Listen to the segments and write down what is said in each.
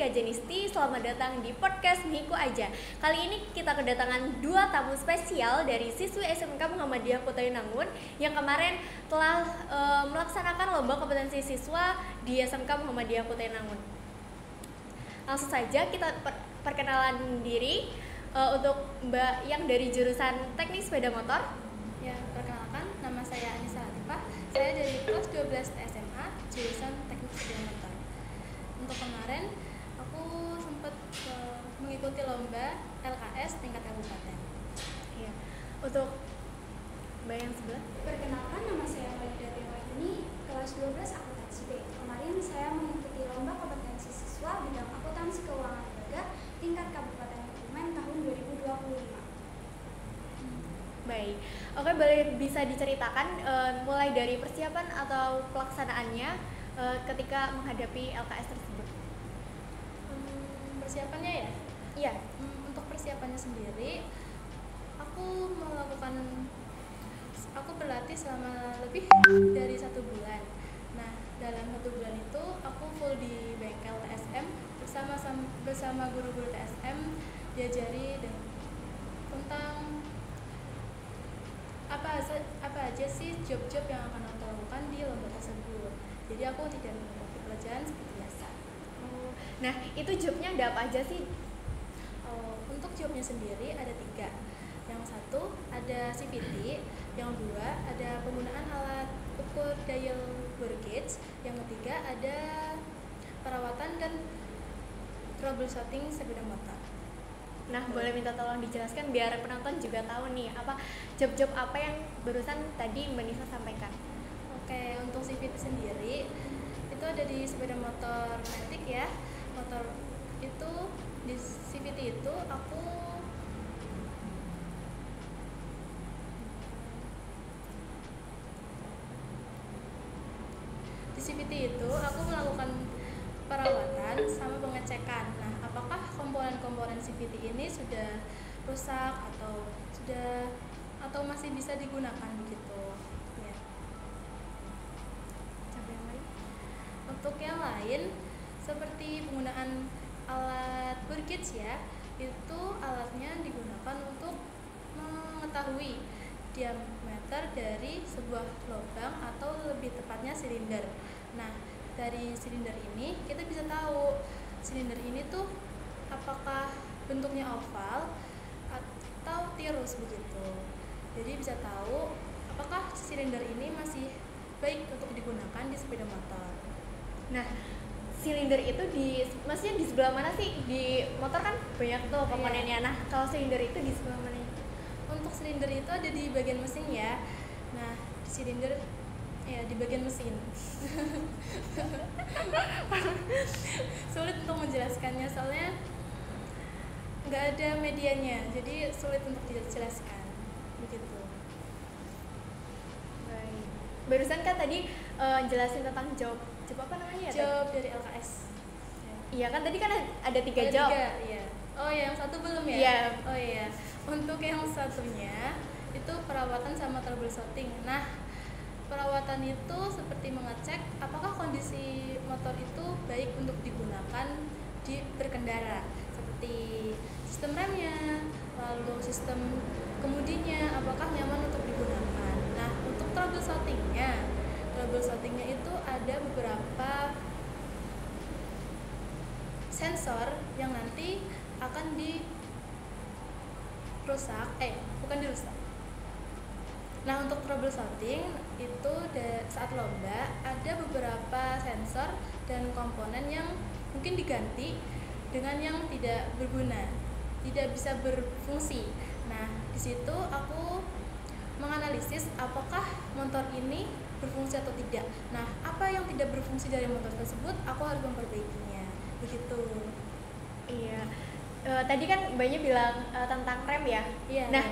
Nika Jenisti, selamat datang di podcast Miku Aja. Kali ini kita kedatangan dua tamu spesial dari siswi SMK Muhammadiyah Kutoyinangun yang kemarin telah melaksanakan lomba kompetensi siswa di SMK Muhammadiyah Kutoyinangun. Langsung saja kita perkenalan diri untuk Mbak yang dari jurusan Teknik Sepeda Motor. Ya, perkenalkan, nama saya Anissa Latifah. Saya dari kelas 12 SMA, jurusan Teknik Sepeda Motor. Untuk kemarin, aku sempat mengikuti lomba LKS tingkat kabupaten. Ya. Untuk Mbak yang sebelah. Perkenalkan, nama saya Walida Dewaini, kelas 12 akuntansi B. Kemarin saya mengikuti lomba kompetensi siswa bidang akuntansi keuangan lembaga tingkat Kabupaten Kebumen tahun 2025. Baik, oke, boleh bisa diceritakan mulai dari persiapan atau pelaksanaannya ketika menghadapi LKS tersebut? Persiapannya ya? Iya. Untuk persiapannya sendiri, aku berlatih selama lebih dari 1 bulan. Nah, dalam 1 bulan itu aku full di bengkel TSM bersama guru-guru TSM, diajari tentang apa aja sih job-job yang akan aku lakukan di lomba tersebut. Jadi aku tidak mengikuti pelajaran seperti biasa. Nah, itu jobnya ada apa aja sih? Untuk jobnya sendiri ada 3. Yang satu ada CVT, yang 2 ada penggunaan alat ukur dial bore gauge, yang ketiga ada perawatan dan troubleshooting sepeda motor. Nah, boleh minta tolong dijelaskan biar penonton juga tahu nih apa job-job apa yang barusan tadi Mbak Nisa sampaikan. Oke, untuk CVT sendiri itu ada di sepeda motor matic ya. Motor itu di CVT itu aku melakukan perawatan sama pengecekan. Nah, apakah komponen-komponen CVT ini sudah rusak atau masih bisa digunakan begitu? Ya. Untuk yang lain seperti penggunaan alat bore gauge ya, itu alatnya digunakan untuk mengetahui diameter dari sebuah lubang atau lebih tepatnya silinder. Nah, dari silinder ini kita bisa tahu silinder ini tuh apakah bentuknya oval atau tirus begitu. Jadi bisa tahu apakah silinder ini masih baik untuk digunakan di sepeda motor. Nah, silinder itu maksudnya di sebelah mana sih? Di motor kan banyak tuh komponennya. Nah, kalau silinder itu di sebelah mana? Untuk silinder itu ada di bagian mesin ya. Nah, silinder ya di bagian mesin. Sulit untuk menjelaskannya soalnya nggak ada medianya, jadi sulit untuk dijelaskan begitu. Baik. Barusan kan tadi jelasin tentang job apa namanya ya? Job dari LKS. Iya kan tadi kan ada 3 job. 3, iya. Oh ya, yang satu belum ya? Iya. Oh iya. Untuk yang satunya itu perawatan sama troubleshooting. Nah, perawatan itu seperti mengecek apakah kondisi motor itu baik untuk digunakan di berkendara, seperti sistem remnya, lalu sistem kemudinya apakah nyaman untuk digunakan. Nah, untuk troubleshootingnya itu ada beberapa sensor yang nanti akan bukan dirusak. Nah, untuk troubleshooting itu saat lomba ada beberapa sensor dan komponen yang mungkin diganti dengan yang tidak berguna, tidak bisa berfungsi. Nah, di situ aku menganalisis apakah motor ini berfungsi atau tidak. Nah, apa yang tidak berfungsi dari motor tersebut, aku harus memperbaikinya. Begitu. Iya. Tadi kan banyak bilang tentang rem ya. Iya. Nah,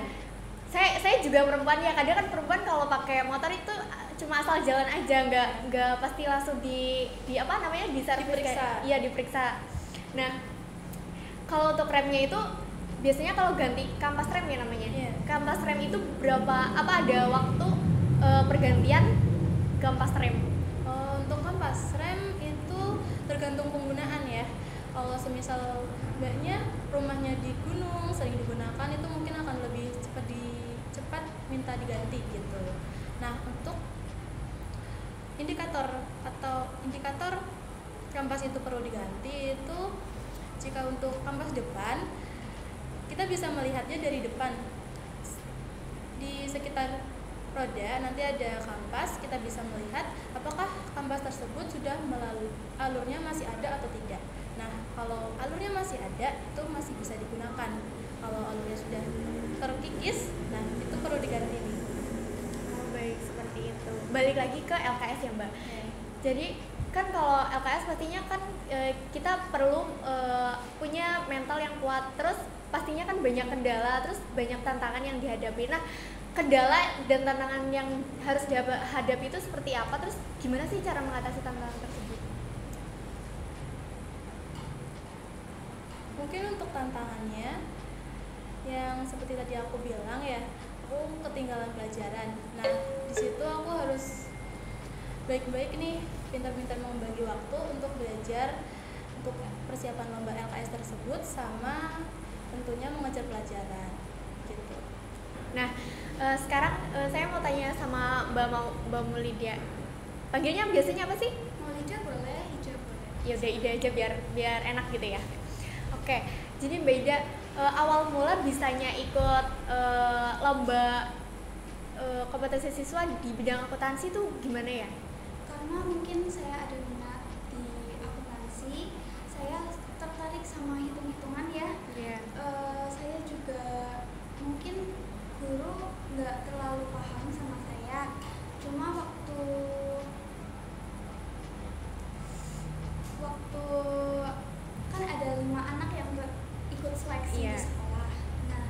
saya juga perempuan ya. Kadang kan perempuan kalau pakai motor itu cuma asal jalan aja, nggak pasti langsung di apa namanya diperiksa. Iya, diperiksa. Nah, kalau untuk remnya itu biasanya kalau ganti kampas rem ya namanya. Yeah. Kampas rem itu ada waktu pergantian kampas rem? Untuk kampas rem itu tergantung penggunaan ya. Kalau semisal mbaknya rumahnya di gunung sering digunakan, itu mungkin akan lebih cepat minta diganti gitu. Nah, untuk indikator kampas itu perlu diganti itu, jika untuk kampas depan kita bisa melihatnya dari depan. Di sekitar roda nanti ada kampas, kita bisa melihat apakah kampas tersebut sudah melalui alurnya masih ada atau tidak. Nah, kalau alurnya masih ada itu masih bisa digunakan. Kalau alurnya sudah terkikis, nah itu perlu diganti nih. Oh, baik, seperti itu. Balik lagi ke LKS ya, Mbak. Jadi kan kalau LKS pastinya kan kita perlu punya mental yang kuat, terus pastinya kan banyak kendala, terus banyak tantangan yang dihadapi. Nah, kendala dan tantangan yang harus dihadapi itu seperti apa, terus gimana sih cara mengatasi tantangan tersebut? Mungkin untuk tantangannya yang seperti tadi aku bilang ya, aku ketinggalan pelajaran. Nah, di situ aku harus baik-baik nih, pintar-pintar membagi waktu untuk belajar untuk persiapan lomba LKS tersebut, sama tentunya mengejar pelajaran gitu. Nah, sekarang saya mau tanya sama Mbak Mulidia. Panggilnya biasanya apa sih? Maulida boleh, hijau boleh. Ya udah ide aja biar enak gitu ya. Oke, jadi Mbak Ida, awal mula bisanya ikut lomba kompetensi siswa di bidang akuntansi itu gimana ya? Karena mungkin saya ada minat di akuntansi, saya tertarik sama hitung-hitungan ya. Iya. Saya juga mungkin guru nggak terlalu paham sama saya, cuma waktu kan ada 5 anak yang ikut seleksi Iya. di sekolah. Nah,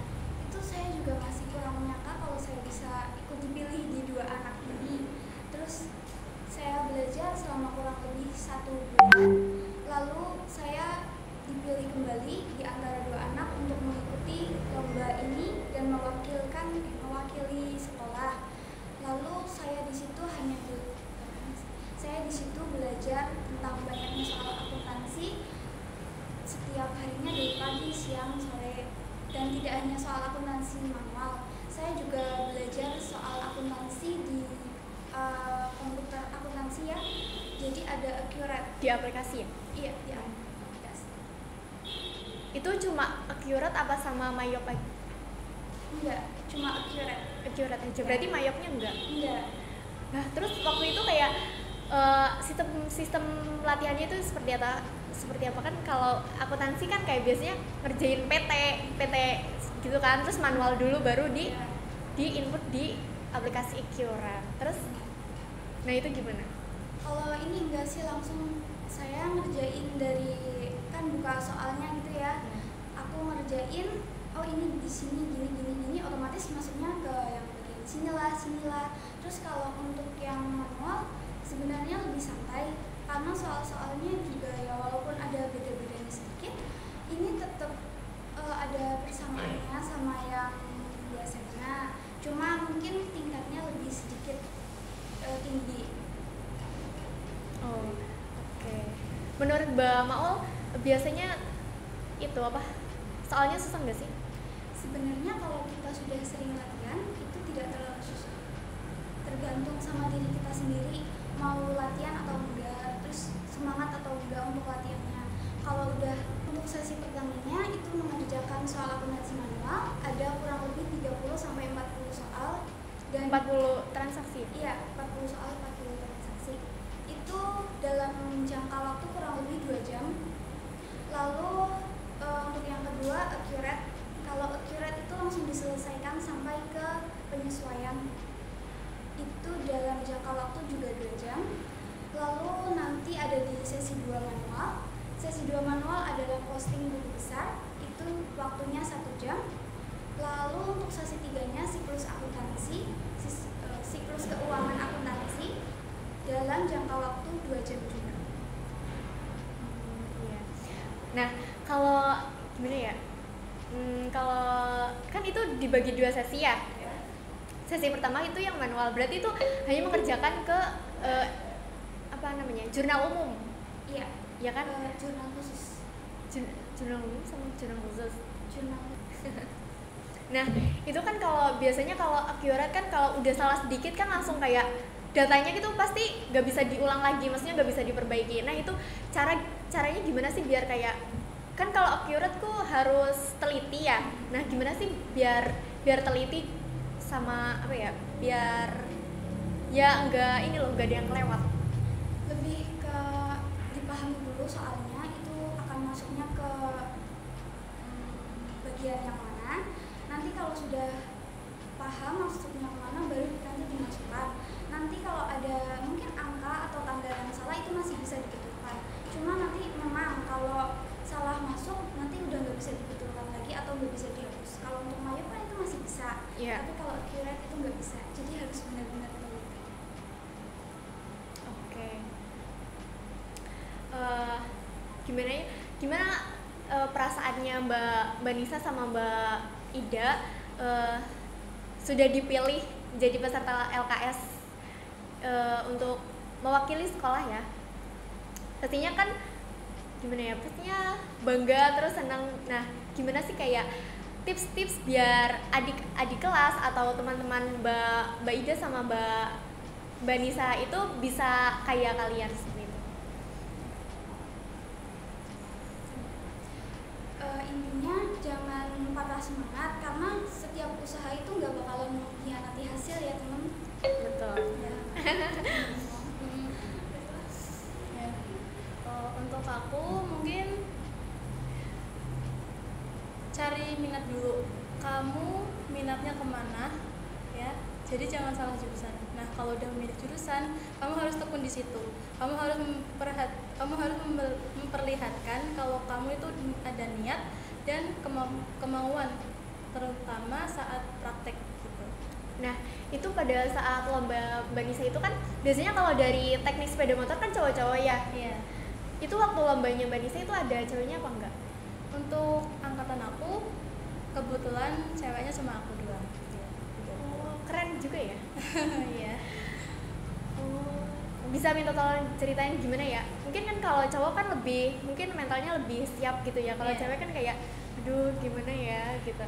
itu saya juga masih kurang menyangka kalau saya bisa ikut dipilih di 2 anak ini. Terus saya belajar selama kurang lebih 1 bulan, lalu saya dipilih kembali di antara 2 anak untuk mengikuti lomba ini dan mewakili sekolah. Lalu saya di situ belajar tentang banyaknya soal akuntansi setiap harinya dari pagi, siang, sore, dan tidak hanya soal akuntansi manual. Saya juga belajar soal akuntansi di komputer akuntansi ya. Jadi ada Accurate Di aplikasi ya? Iya, di aplikasi. Itu cuma Accurate apa sama Mayop aja? Enggak, cuma Accurate. Accurate aja, berarti Mayopnya enggak? Enggak. Nah, terus waktu itu kayak sistem latihannya itu seperti apa? Seperti apa kan kalau akuntansi kan kayak biasanya ngerjain PT gitu kan, terus manual dulu baru di input di aplikasi Accurate. Terus nah itu gimana? Kalau ini enggak sih, langsung saya ngerjain dari kan buka soalnya gitu ya. Aku ngerjain, oh ini di sini gini, otomatis masuknya ke yang bagian sinilah. Terus kalau untuk yang manual sebenarnya lebih santai karena soal-soalnya juga ya walaupun ada beda-bedanya sedikit, ini tetap ada persamaannya sama yang biasanya. Cuma mungkin tingkatnya lebih sedikit tinggi. Oh, oke. Menurut Mbak Maul biasanya itu apa? Soalnya susah nggak sih? Sebenarnya kalau kita sudah sering latihan itu tidak terlalu susah. Tergantung sama diri kita sendiri mau latihan atau enggak, terus semangat atau enggak untuk latihannya. Kalau udah untuk sesi pertamanya itu mengerjakan soal akuntansi manual, ada kurang lebih 30 sampai 40 soal dan 40 transaksi. iya, 40 soal 40 transaksi. Itu dalam jangka waktu kurang lebih 2 jam. Lalu untuk yang kedua Accurate. Kalau Accurate itu langsung diselesaikan sampai ke penyesuaian. Itu dalam jangka waktu juga 2 jam. Lalu nanti ada di sesi 2 manual. Sesi 2 manual adalah posting buku besar, itu waktunya 1 jam. Lalu untuk sesi 3-nya siklus akuntansi, siklus keuangan akuntansi dalam jangka waktu 2 jam juga. Iya. Nah, kalau gimana ya? Kalau kan itu dibagi 2 sesi ya. Sesi pertama itu yang manual, berarti itu hanya mengerjakan ke jurnal umum. Iya, Ya kan? jurnal khusus. jurnal umum sama jurnal khusus. Jurnal. Nah, itu kan kalau biasanya kalau akurat kan kalau udah salah sedikit kan langsung kayak datanya gitu pasti nggak bisa diulang lagi, maksudnya nggak bisa diperbaiki. Nah itu caranya gimana sih biar kayak, kan kalau akurat tuh harus teliti ya. Nah gimana sih biar teliti sama apa ya, biar ya nggak ini loh, nggak ada yang kelewat. Lebih ke dipahami dulu soalnya itu akan masuknya ke bagian yang mana. Nanti kalau sudah paham maksudnya kemana baru nanti dimasukkan. Nanti kalau ada mungkin angka atau tanda yang salah itu masih bisa dibetulkan. Cuma nanti memang kalau salah masuk nanti udah nggak bisa dibetulkan lagi atau nggak bisa dihapus. Kalau untuk mayat kan itu masih bisa, tapi kalau accurate itu nggak bisa. Jadi harus benar-benar teliti. Oke. Gimana perasaannya Mbak Nisa sama Mbak Ida sudah dipilih jadi peserta LKS untuk mewakili sekolah ya? Pastinya kan gimana ya, pastinya bangga terus senang. Nah gimana sih kayak tips-tips biar adik kelas atau teman-teman Mbak Ida sama Mbak Nisa itu bisa kayak kalian seperti itu? Intinya jangan patah semangat karena setiap usaha itu nggak bakalan mengkhianati hasil ya teman. Betul. Ya. Untuk aku mungkin cari minat dulu. Kamu minatnya kemana, ya? Jadi jangan salah jurusan. Nah, kalau udah memilih jurusan, kamu harus tekun di situ. Kamu harus memperlihatkan kalau kamu itu ada niat dan kemauan, terutama saat praktek gitu. Nah, itu pada saat lomba Mbak Nisa itu kan biasanya kalau dari teknik sepeda motor kan cowok-cowok ya. Iya. Itu waktu lombanya Mbak Nisa itu ada ceweknya apa enggak? Untuk angkatan aku kebetulan ceweknya cuma aku doang. Oh, keren juga ya. Iya. Oh, bisa minta tolong ceritain gimana ya? Mungkin kan kalau cowok kan lebih, mungkin mentalnya lebih siap gitu ya. Kalau cewek kan kayak, aduh gimana ya gitu.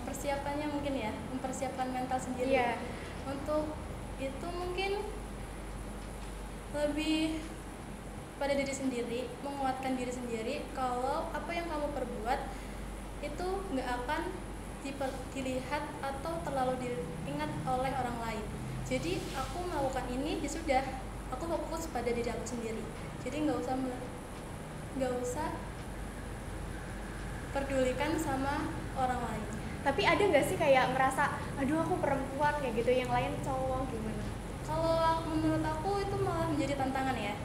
Persiapannya mungkin ya, mempersiapkan mental sendiri. Iya. Untuk itu mungkin lebih pada diri sendiri, menguatkan diri sendiri. Kalau apa yang kamu perbuat itu nggak akan dilihat atau terlalu diingat oleh orang lain. Jadi aku melakukan ini ya sudah, aku fokus pada diri aku sendiri. Jadi nggak usah pedulikan sama orang lain. Tapi ada nggak sih kayak merasa, aduh aku perempuan kayak gitu, yang lain cowok gimana? Kalau menurut aku itu malah menjadi tantangan ya.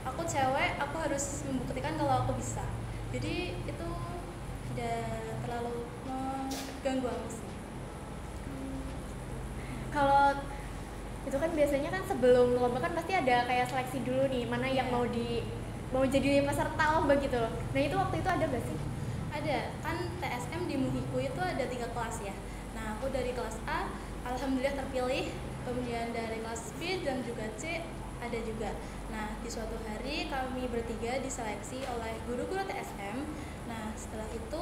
Aku cewek, aku harus membuktikan kalau aku bisa. Jadi itu tidak terlalu mengganggu aku sih. Kalau itu kan biasanya kan sebelum lomba kan pasti ada kayak seleksi dulu nih, mana yang mau jadi peserta lomba gitu loh. Nah itu waktu itu ada nggak sih? Ada, kan TSM di Muhiku itu ada 3 kelas ya. Nah aku dari kelas A, alhamdulillah terpilih. Kemudian dari kelas B dan juga C ada juga. Nah di suatu hari kami bertiga diseleksi oleh guru-guru TSM. Nah setelah itu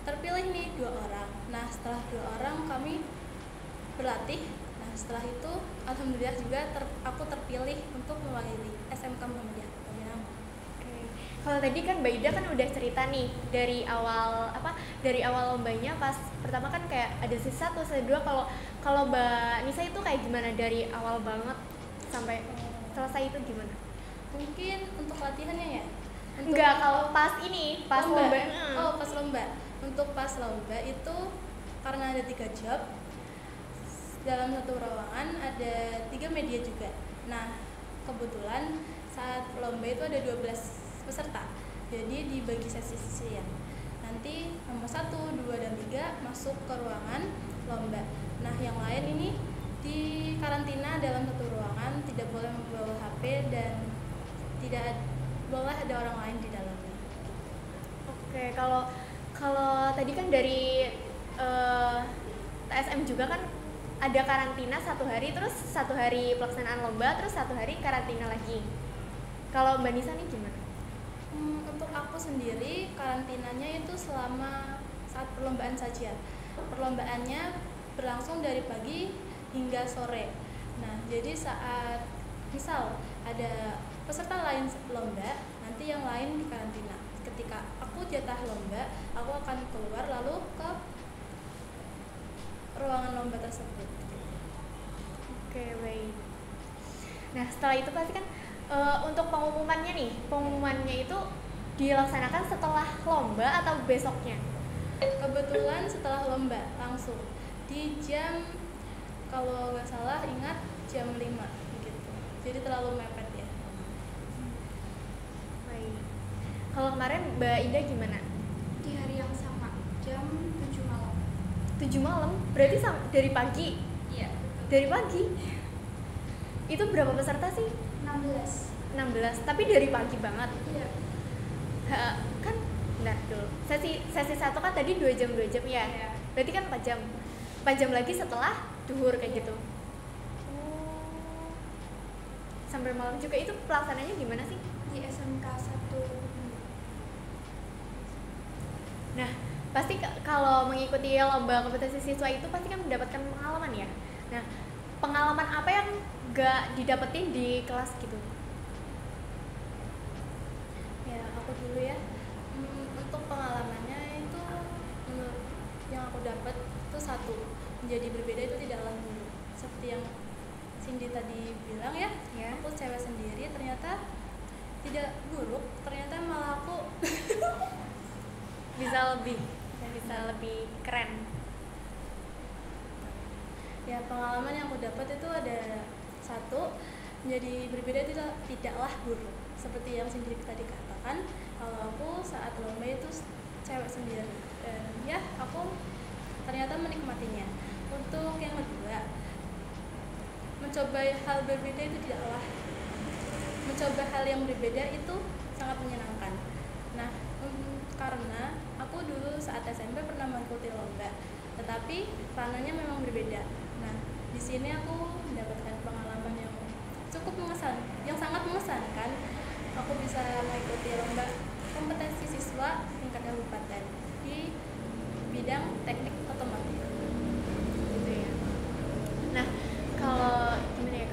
terpilih nih 2 orang. Nah setelah 2 orang kami berlatih. Nah setelah itu alhamdulillah juga aku terpilih untuk mewakili SMK Muhammadiyah. Kalau tadi kan Mbak Ida kan udah cerita nih dari awal lombanya, pas pertama kan kayak ada sisa 1, sisa 2. Kalau Mbak Nisa itu kayak gimana dari awal banget sampai selesai itu gimana? Mungkin untuk latihannya ya? Enggak, kalau pas lomba. Oh, pas lomba. Untuk pas lomba itu karena ada 3 job, dalam satu ruangan ada 3 media juga. Nah, kebetulan saat lomba itu ada 12 peserta, jadi dibagi sesi-sesi ya. Nanti nomor 1, 2, dan 3 masuk ke ruangan lomba. Nah yang lain ini di karantina dalam satu ruangan, tidak boleh membawa HP dan tidak boleh ada orang lain di dalamnya. Oke, kalau tadi kan dari TSM juga kan ada karantina 1 hari, terus 1 hari pelaksanaan lomba, terus 1 hari karantina lagi. Kalau Mbak Nisa nih gimana? Untuk aku sendiri karantinanya itu selama saat perlombaan saja. Perlombaannya berlangsung dari pagi hingga sore. Nah, jadi saat misal ada peserta lain lomba, nanti yang lain di karantina. Ketika aku jatah lomba, aku akan keluar lalu ke ruangan lomba tersebut. Oke, baik. Nah, setelah itu pasti kan untuk pengumumannya itu dilaksanakan setelah lomba atau besoknya? Kebetulan setelah lomba langsung di jam, kalau nggak salah ingat jam 5 gitu. Jadi terlalu mepet ya. Baik. Kalau kemarin Mbak Ida gimana? Di hari yang sama, jam 7 malam. 7 malam? Berarti dari pagi? Iya. Dari pagi? Itu berapa peserta sih? 16. 16, tapi dari pagi banget. Iya. Kan bentar dulu. Sesi 1 kan tadi 2 jam ya. Iya. Berarti kan 4 jam. 4 jam lagi setelah duhur kayak gitu. Sampai malam juga. Itu pelaksananya gimana sih? Di SMK 1. Nah, pasti kalau mengikuti lomba kompetisi siswa itu pasti kan mendapatkan pengalaman ya. Nah, pengalaman apa yang gak didapetin di kelas gitu? Ya, aku dulu ya. Untuk pengalamannya itu yang aku dapat itu satu, menjadi berbeda itu tidaklah buruk. Seperti yang Cindy tadi bilang ya, aku cewek sendiri ternyata tidak buruk, ternyata malah aku bisa lebih keren. Ya, pengalaman yang aku dapat itu ada satu, menjadi berbeda itu tidaklah buruk. Seperti yang Cindy tadi katakan, kalau aku saat lomba itu cewek sendiri dan ya aku ternyata menikmatinya. Untuk yang kedua, mencoba hal berbeda itu tidaklah, mencoba hal yang berbeda itu sangat menyenangkan. Nah, karena aku dulu saat SMP pernah mengikuti lomba, tetapi ranahnya memang berbeda. Nah, di sini aku mendapatkan pengalaman yang cukup yang sangat mengesankan. Aku bisa mengikuti lomba kompetensi siswa tingkat kabupaten di bidang teknik otomotif. Gitu ya. Nah, kalau gimana ya?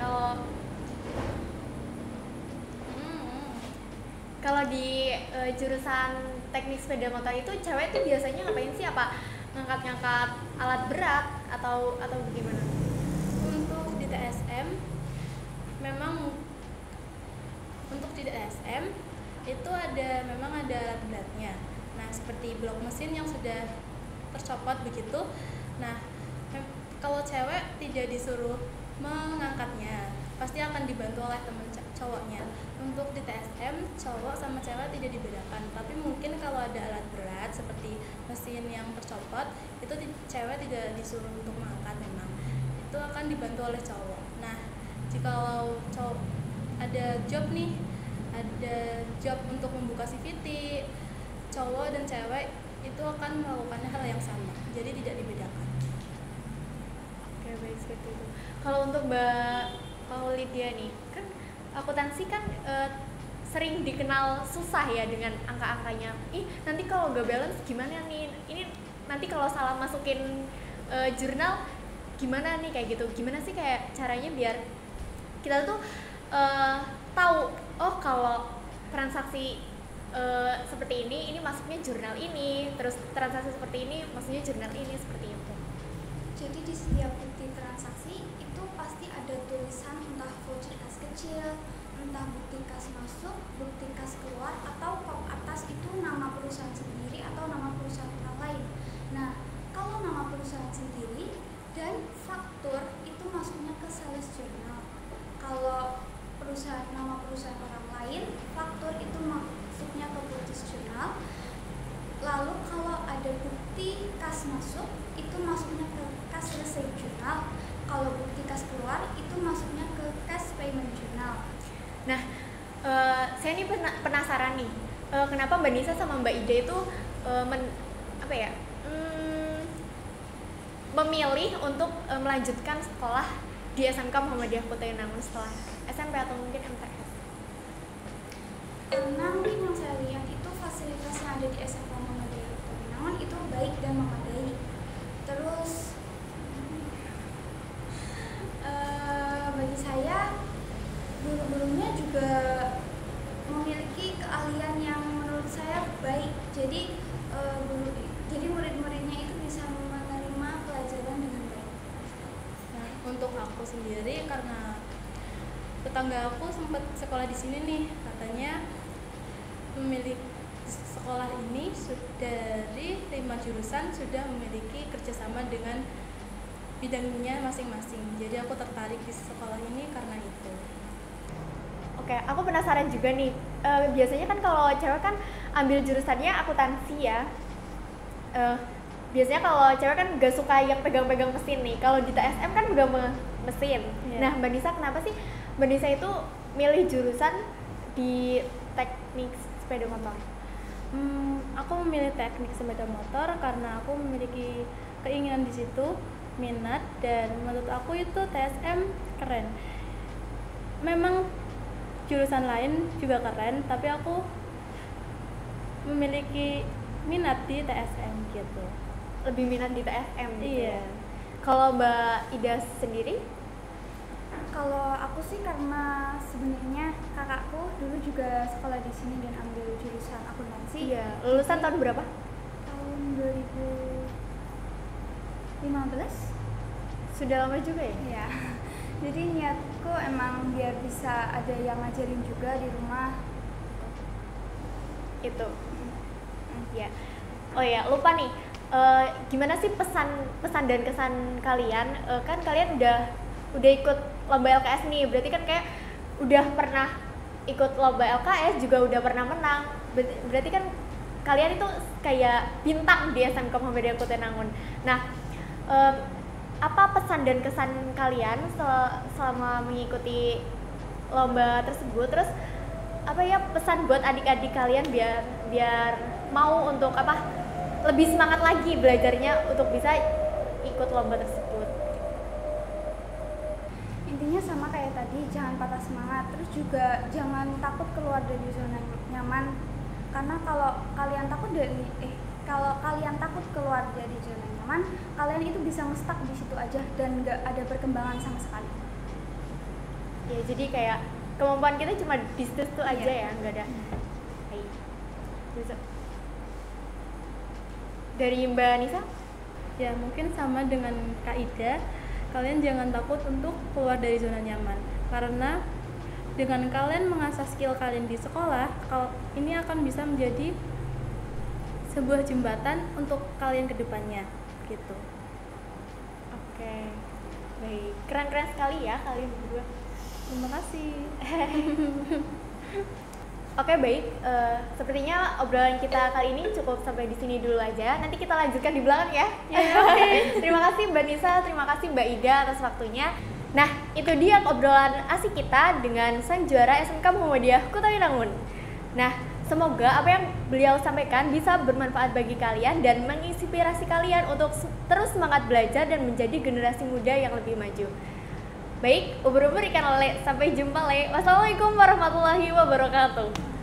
Kalau di jurusan teknik sepeda motor itu cewek tuh biasanya ngapain sih? Apa ngangkat-ngangkat alat berat atau bagaimana? Untuk di TSM itu memang ada alat beratnya. Nah, seperti blok mesin yang sudah tercopot begitu. Nah, kalau cewek tidak disuruh mengangkatnya, pasti akan dibantu oleh teman cowoknya. Untuk di TSM, cowok sama cewek tidak dibedakan, tapi mungkin kalau ada alat berat seperti mesin yang tercopot, itu cewek tidak disuruh untuk mengangkat, memang itu akan dibantu oleh cowok. Nah, jikalau cowok ada job untuk membuka CVT, cowok dan cewek itu akan melakukan hal yang sama, jadi tidak dibedakan. Oke, baik, seperti itu. Kalau untuk Mbak Paulidia nih, kan akuntansi kan sering dikenal susah ya dengan angka-angkanya. Nanti kalau nggak balance gimana nih? Ini nanti kalau salah masukin jurnal gimana nih, kayak gitu. Gimana sih kayak caranya biar kita tuh tahu, oh kalau transaksi seperti ini masuknya jurnal ini, terus transaksi seperti ini maksudnya jurnal ini, seperti itu. Jadi di setiap bukti transaksi itu pasti ada tulisan entah voucher kas kecil, entah bukti kas masuk, bukti kas keluar, atau kop atas itu nama perusahaan sendiri atau nama perusahaan orang lain. Nah, kalau nama perusahaan sendiri dan faktur itu masuknya ke sales jurnal. Kalau nama perusahaan orang lain, faktur itu masuknya ke purchase jurnal. Lalu kalau ada bukti kas masuk itu masuknya ke cash receipt jurnal. Kalau bukti kas keluar itu masuknya ke cash payment jurnal. Nah, saya ini penasaran nih, kenapa Mbak Nisa sama Mbak Ida itu memilih untuk melanjutkan sekolah di SMK Muhammadiyah Kutai Nangun setelah SMP atau mungkin MTS? Karena mungkin yang saya lihat itu fasilitas yang ada di SMK Muhammadiyah Kota Binangun itu baik dan memadai. Terus bagi saya guru-gurunya juga memiliki keahlian yang menurut saya baik. Jadi murid-muridnya itu bisa menerima pelajaran dengan baik. Nah, untuk aku sendiri karena tetangga aku sempat sekolah di sini nih, katanya memiliki sekolah ini dari 5 jurusan sudah memiliki kerjasama dengan bidangnya masing-masing. Jadi aku tertarik di sekolah ini karena itu. Oke, aku penasaran juga nih. Biasanya kan kalau cewek kan ambil jurusannya akuntansi ya. Biasanya kalau cewek kan gak suka yang pegang-pegang mesin nih. Kalau di TSM kan pegang mesin. Yeah. Nah, Mbak Nisa kenapa sih Mbak Nisa itu milih jurusan di teknik sepeda motor? Aku memilih teknik sepeda motor karena aku memiliki keinginan di situ, minat, dan menurut aku itu TSM keren. Memang jurusan lain juga keren, tapi aku memiliki minat di TSM gitu. Lebih minat di TSM gitu. Iya. Kalau Mbak Ida sendiri? Kalau aku sih karena sebenarnya kakakku dulu juga sekolah di sini dan ambil jurusan akuntansi. Iya. Lulusan tahun berapa? Tahun 2015. Sudah lama juga ya? Iya. Jadi niatku emang biar bisa ada yang ngajarin juga di rumah. Itu. Ya. Oh ya, lupa nih. Gimana sih pesan dan kesan kalian? Kan kalian udah ikut lomba LKS nih, berarti kan kayak udah pernah ikut lomba LKS, juga udah pernah menang. Berarti kan kalian itu kayak bintang di SMK Muhammadiyah Kota Binangun. Nah, apa pesan dan kesan kalian selama mengikuti lomba tersebut? Terus apa ya pesan buat adik-adik kalian biar mau untuk lebih semangat lagi belajarnya untuk bisa ikut lomba tersebut? Intinya sama kayak tadi, jangan patah semangat. Terus juga jangan takut keluar dari zona nyaman. Karena kalau kalian takut keluar dari zona nyaman, kalian itu bisa nge-stuck di situ aja dan nggak ada perkembangan sama sekali. Ya, jadi kayak kemampuan kita cuma di situ aja ya, nggak ada. Bisa. Dari Mbak Nisa? Ya, mungkin sama dengan Kak Ida, kalian jangan takut untuk keluar dari zona nyaman. Karena dengan kalian mengasah skill kalian di sekolah, ini akan bisa menjadi sebuah jembatan untuk kalian ke depannya gitu. Oke. Baik, keren-keren sekali ya kalian berdua. Terima kasih. Oke, baik. Sepertinya obrolan kita kali ini cukup sampai di sini dulu aja. Nanti kita lanjutkan di belakang ya. Terima kasih Mbak Nisa, terima kasih Mbak Ida atas waktunya. Nah, itu dia obrolan asik kita dengan sang juara SMK Muhammadiyah Kota Binangun. Nah, semoga apa yang beliau sampaikan bisa bermanfaat bagi kalian dan menginspirasi kalian untuk terus semangat belajar dan menjadi generasi muda yang lebih maju. Baik, ubur-ubur ikan lele. Sampai jumpa, Le. Wassalamualaikum warahmatullahi wabarakatuh.